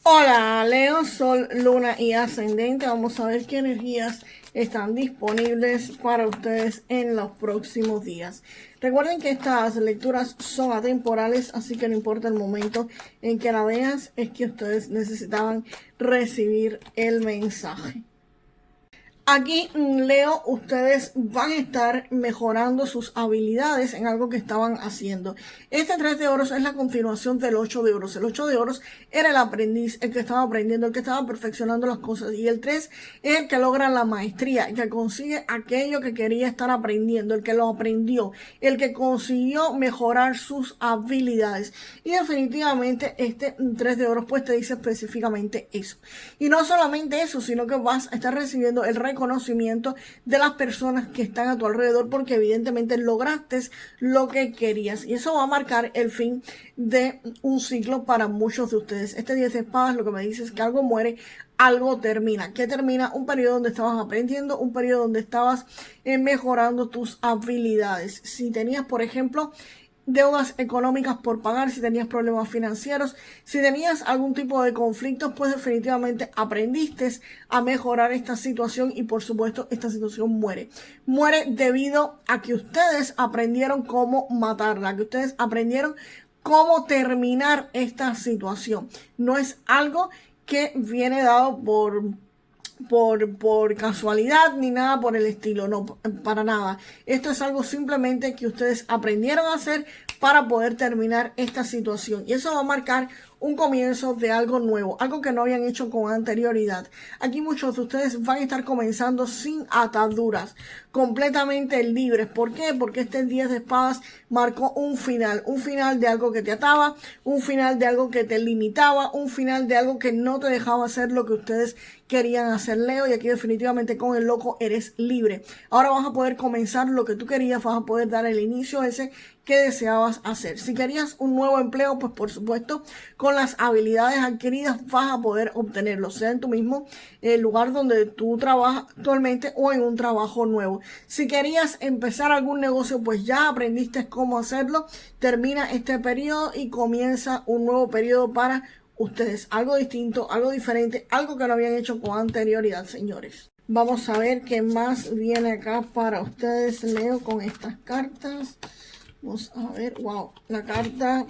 Hola, Leo, Sol, Luna y Ascendente. Vamos a ver qué energías están disponibles para ustedes en los próximos días. Recuerden que estas lecturas son atemporales, así que no importa el momento en que la veas, es que ustedes necesitaban recibir el mensaje. Aquí, Leo, ustedes van a estar mejorando sus habilidades en algo que estaban haciendo. Este 3 de oros es la continuación del 8 de oros. El 8 de oros era el aprendiz, el que estaba aprendiendo, el que estaba perfeccionando las cosas. Y el 3 es el que logra la maestría, el que consigue aquello que quería estar aprendiendo, el que lo aprendió, el que consiguió mejorar sus habilidades. Y definitivamente este 3 de oros pues te dice específicamente eso. Y no solamente eso, sino que vas a estar recibiendo el reconocimiento de las personas que están a tu alrededor porque evidentemente lograste lo que querías y eso va a marcar el fin de un ciclo para muchos de ustedes. Este 10 de espadas lo que me dice es que algo muere, algo termina. ¿Qué termina? Un periodo donde estabas aprendiendo, un periodo donde estabas mejorando tus habilidades. Si tenías, por ejemplo, deudas económicas por pagar, si tenías problemas financieros, si tenías algún tipo de conflictos, pues definitivamente aprendiste a mejorar esta situación y por supuesto esta situación muere. Muere debido a que ustedes aprendieron cómo matarla, que ustedes aprendieron cómo terminar esta situación. No es algo que viene dado por casualidad ni nada por el estilo, no, para nada. Esto es algo simplemente que ustedes aprendieron a hacer para poder terminar esta situación y eso va a marcar un comienzo de algo nuevo, algo que no habían hecho con anterioridad. Aquí muchos de ustedes van a estar comenzando sin ataduras, completamente libres. ¿Por qué? Porque este 10 de espadas marcó un final de algo que te ataba, un final de algo que te limitaba, un final de algo que no te dejaba hacer lo que ustedes querían hacer, Leo, y aquí definitivamente con el loco eres libre. Ahora vas a poder comenzar lo que tú querías, vas a poder dar el inicio ese que deseabas hacer. Si querías un nuevo empleo, pues por supuesto, con las habilidades adquiridas vas a poder obtenerlo, sea en tu mismo lugar donde tú trabajas actualmente o en un trabajo nuevo. Si querías empezar algún negocio, pues ya aprendiste cómo hacerlo. Termina este periodo y comienza un nuevo periodo para ustedes. Algo distinto, algo diferente, algo que no habían hecho con anterioridad, señores. Vamos a ver qué más viene acá para ustedes, Leo, con estas cartas. Vamos a ver, wow, la carta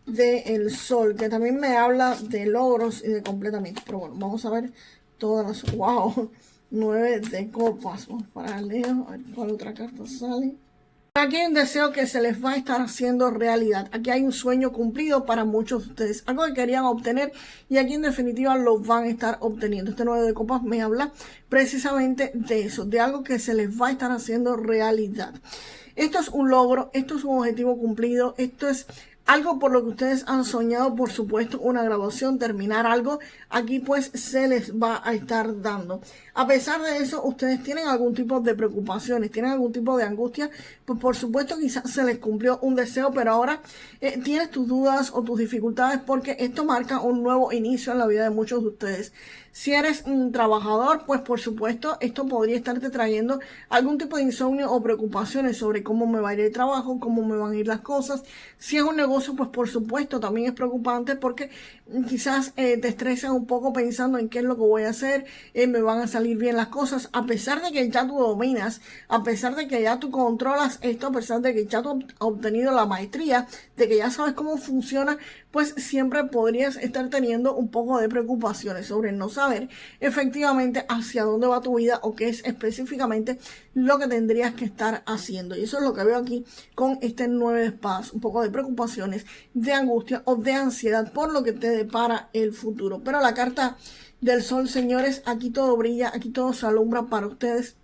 del sol, que también me habla de logros y de completamiento. Pero bueno, vamos a ver todas las, wow, 9 de copas. Vamos para Leo, a ver cuál otra carta sale. Aquí hay un deseo que se les va a estar haciendo realidad. Aquí hay un sueño cumplido para muchos de ustedes. Algo que querían obtener y aquí en definitiva lo van a estar obteniendo. Este 9 de copas me habla precisamente de eso, de algo que se les va a estar haciendo realidad. Esto es un logro, esto es un objetivo cumplido, esto es algo por lo que ustedes han soñado, por supuesto, una graduación, terminar algo, aquí pues se les va a estar dando. A pesar de eso, ustedes tienen algún tipo de preocupaciones, tienen algún tipo de angustia, pues por supuesto quizás se les cumplió un deseo, pero ahora tienes tus dudas o tus dificultades porque esto marca un nuevo inicio en la vida de muchos de ustedes. Si eres un trabajador, pues por supuesto esto podría estarte trayendo algún tipo de insomnio o preocupaciones sobre cómo me va a ir el trabajo, cómo me van a ir las cosas. Si es un negocio, pues por supuesto también es preocupante porque quizás te estresas un poco pensando en qué es lo que voy a hacer, me van a salir bien las cosas, a pesar de que ya tú dominas, a pesar de que ya tú controlas esto, a pesar de que ya tú has obtenido la maestría, de que ya sabes cómo funciona, pues siempre podrías estar teniendo un poco de preocupaciones sobre no saber efectivamente hacia dónde va tu vida o qué es específicamente lo que tendrías que estar haciendo. Y eso es lo que veo aquí con este 9 de espadas, un poco de preocupaciones, de angustia o de ansiedad por lo que te depara el futuro. Pero la carta del sol, señores, aquí todo brilla, aquí todo se alumbra para ustedes.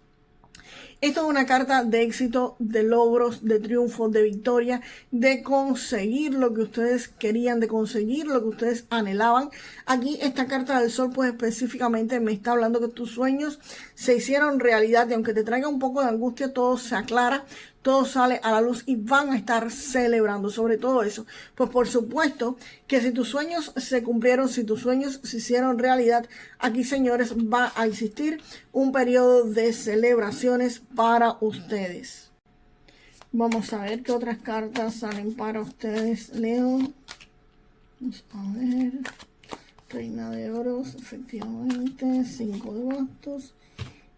Esto es una carta de éxito, de logros, de triunfo, de victoria, de conseguir lo que ustedes querían, de conseguir lo que ustedes anhelaban. Aquí esta carta del sol pues específicamente me está hablando que tus sueños se hicieron realidad y aunque te traiga un poco de angustia, todo se aclara, todo sale a la luz y van a estar celebrando sobre todo eso. Pues por supuesto que si tus sueños se cumplieron, si tus sueños se hicieron realidad, aquí señores va a existir un periodo de celebraciones para ustedes. Vamos a ver qué otras cartas salen para ustedes, Leo. Vamos a ver. Reina de oros, efectivamente, 5 de bastos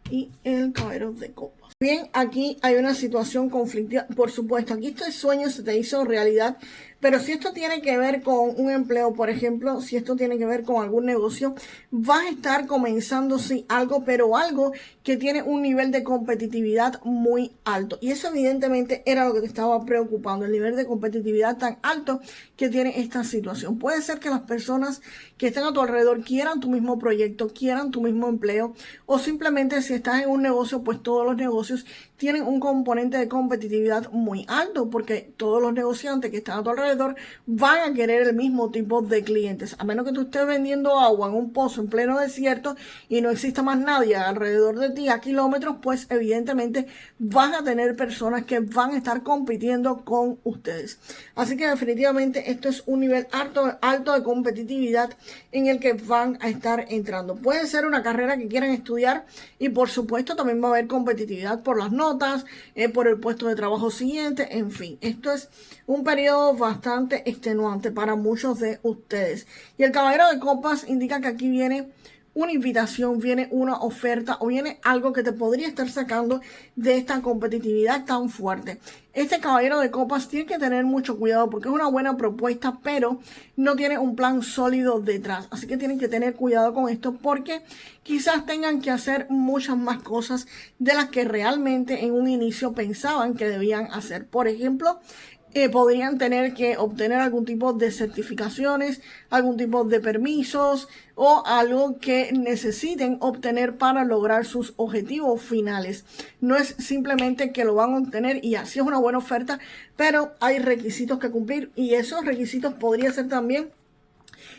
y el caballero de copas. Bien, aquí hay una situación conflictiva, por supuesto, aquí este sueño se te hizo realidad, pero si esto tiene que ver con un empleo, por ejemplo, si esto tiene que ver con algún negocio, vas a estar comenzando, sí, algo, pero algo que tiene un nivel de competitividad muy alto. Y eso evidentemente era lo que te estaba preocupando, el nivel de competitividad tan alto que tiene esta situación. Puede ser que las personas que estén a tu alrededor quieran tu mismo proyecto, quieran tu mismo empleo, o simplemente si estás en un negocio, pues todos los negocios tienen un componente de competitividad muy alto, porque todos los negociantes que están a tu alrededor van a querer el mismo tipo de clientes, a menos que tú estés vendiendo agua en un pozo en pleno desierto y no exista más nadie alrededor de ti a kilómetros, pues evidentemente vas a tener personas que van a estar compitiendo con ustedes. Así que definitivamente esto es un nivel alto de competitividad en el que van a estar entrando. Puede ser una carrera que quieran estudiar y por supuesto también va a haber competitividad por las notas, por el puesto de trabajo siguiente, en fin. Esto es un periodo bastante extenuante para muchos de ustedes. Y el caballero de copas indica que aquí viene una invitación, viene una oferta o viene algo que te podría estar sacando de esta competitividad tan fuerte. Este caballero de copas tiene que tener mucho cuidado porque es una buena propuesta, pero no tiene un plan sólido detrás. Así que tienen que tener cuidado con esto porque quizás tengan que hacer muchas más cosas de las que realmente en un inicio pensaban que debían hacer. Por ejemplo, podrían tener que obtener algún tipo de certificaciones, algún tipo de permisos o algo que necesiten obtener para lograr sus objetivos finales. No es simplemente que lo van a obtener y así es una buena oferta, pero hay requisitos que cumplir y esos requisitos podría ser también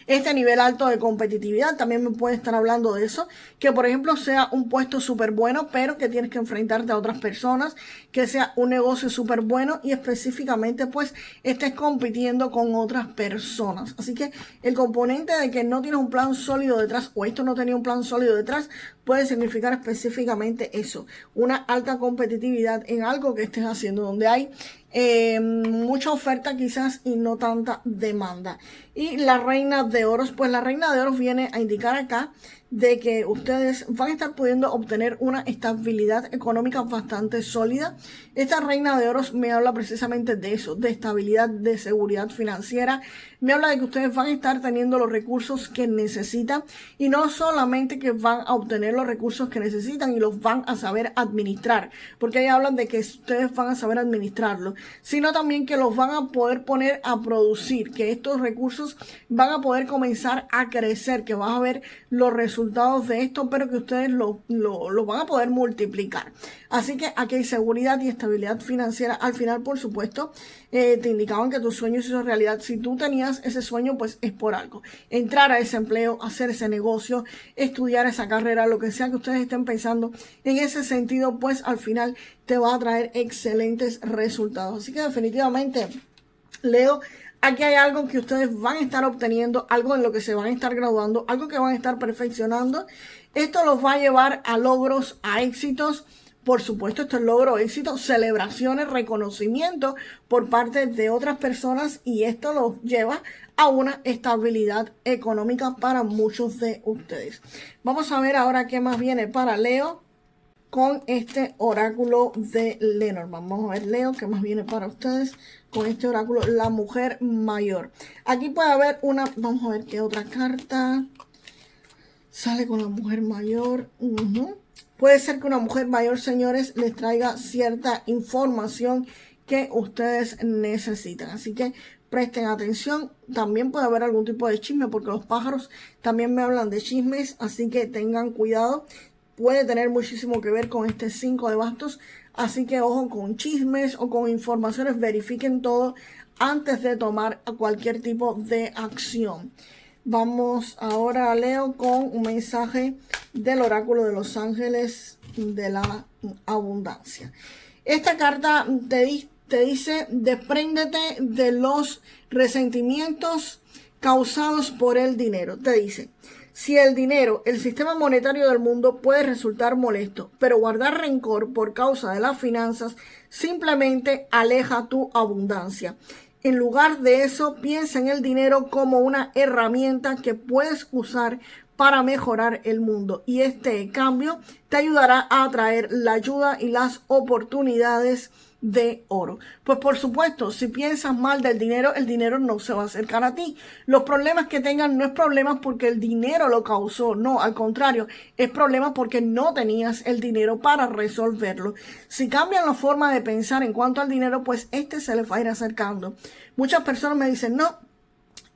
este nivel alto de competitividad. También me puede estar hablando de eso, que por ejemplo sea un puesto súper bueno, pero que tienes que enfrentarte a otras personas, que sea un negocio súper bueno y específicamente pues estés compitiendo con otras personas. Así que el componente de que no tienes un plan sólido detrás o esto no tenía un plan sólido detrás puede significar específicamente eso, una alta competitividad en algo que estés haciendo donde hay mucha oferta quizás y no tanta demanda. Y la reina de oros, pues la reina de oros viene a indicar acá de que ustedes van a estar pudiendo obtener una estabilidad económica bastante sólida. Esta reina de oros me habla precisamente de eso, de estabilidad, de seguridad financiera. Me habla de que ustedes van a estar teniendo los recursos que necesitan y no solamente que van a obtener los recursos que necesitan y los van a saber administrar, porque ahí hablan de que ustedes van a saber administrarlos, sino también que los van a poder poner a producir, que estos recursos van a poder comenzar a crecer, que vas a ver los resultados de esto, pero que ustedes lo van a poder multiplicar. Así que aquí hay seguridad y estabilidad financiera. Al final, por supuesto, te indicaban que tu sueño se hizo realidad. Si tú tenías ese sueño, pues es por algo. Entrar a ese empleo, hacer ese negocio, estudiar esa carrera, lo que sea que ustedes estén pensando en ese sentido, pues al final te va a traer excelentes resultados. Así que definitivamente, Leo, aquí hay algo que ustedes van a estar obteniendo, algo en lo que se van a estar graduando, algo que van a estar perfeccionando. Esto los va a llevar a logros, a éxitos. Por supuesto, esto es logro, éxito, celebraciones, reconocimiento por parte de otras personas y esto los lleva a una estabilidad económica para muchos de ustedes. Vamos a ver ahora qué más viene para Leo con este oráculo de Lenormand. Vamos a ver, Leo, qué más viene para ustedes con este oráculo, la mujer mayor. Aquí puede haber una, vamos a ver qué otra carta sale con la mujer mayor. Puede ser que una mujer mayor, señores, les traiga cierta información que ustedes necesitan. Así que presten atención. También puede haber algún tipo de chisme porque los pájaros también me hablan de chismes. Así que tengan cuidado. Puede tener muchísimo que ver con este 5 de bastos. Así que ojo con chismes o con informaciones. Verifiquen todo antes de tomar cualquier tipo de acción. Vamos ahora, Leo, con un mensaje del oráculo de los ángeles de la abundancia. Esta carta te dice, despréndete de los resentimientos causados por el dinero. Te dice, si el dinero, el sistema monetario del mundo puede resultar molesto, pero guardar rencor por causa de las finanzas simplemente aleja tu abundancia. En lugar de eso, piensa en el dinero como una herramienta que puedes usar para mejorar el mundo. Y este cambio te ayudará a atraer la ayuda y las oportunidades de oro. Pues por supuesto, si piensas mal del dinero, el dinero no se va a acercar a ti. Los problemas que tengan no es problemas porque el dinero lo causó, no, al contrario, es problema porque no tenías el dinero para resolverlo. Si cambian la forma de pensar en cuanto al dinero, pues este se les va a ir acercando. Muchas personas me dicen, no,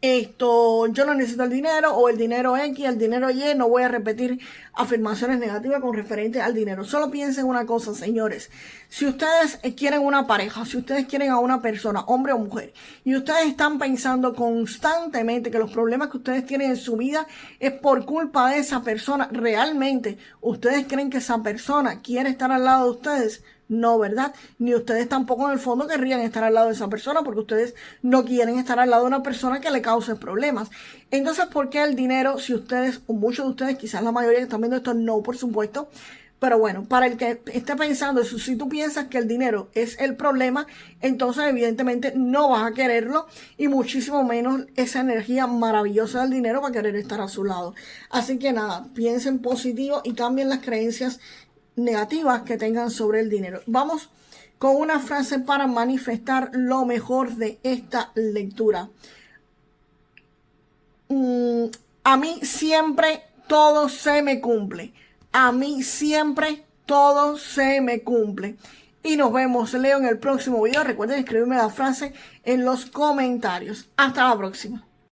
yo no necesito el dinero, o el dinero X, el dinero Y. No voy a repetir afirmaciones negativas con referente al dinero. Solo piensen una cosa, señores. Si ustedes quieren una pareja, si ustedes quieren a una persona, hombre o mujer, y ustedes están pensando constantemente que los problemas que ustedes tienen en su vida es por culpa de esa persona, ¿realmente ustedes creen que esa persona quiere estar al lado de ustedes? No, ¿verdad? Ni ustedes tampoco en el fondo querrían estar al lado de esa persona, porque ustedes no quieren estar al lado de una persona que le cause problemas. Entonces, ¿por qué el dinero? Si ustedes, o muchos de ustedes, quizás la mayoría que están viendo esto, no, por supuesto. Pero bueno, para el que esté pensando eso, si tú piensas que el dinero es el problema, entonces evidentemente no vas a quererlo, y muchísimo menos esa energía maravillosa del dinero va a querer estar a su lado. Así que nada, piensen positivo y cambien las creencias negativas que tengan sobre el dinero. Vamos con una frase para manifestar lo mejor de esta lectura. A mí siempre todo se me cumple. A mí siempre todo se me cumple. Y nos vemos, Leo, en el próximo video. Recuerden escribirme la frase en los comentarios. Hasta la próxima.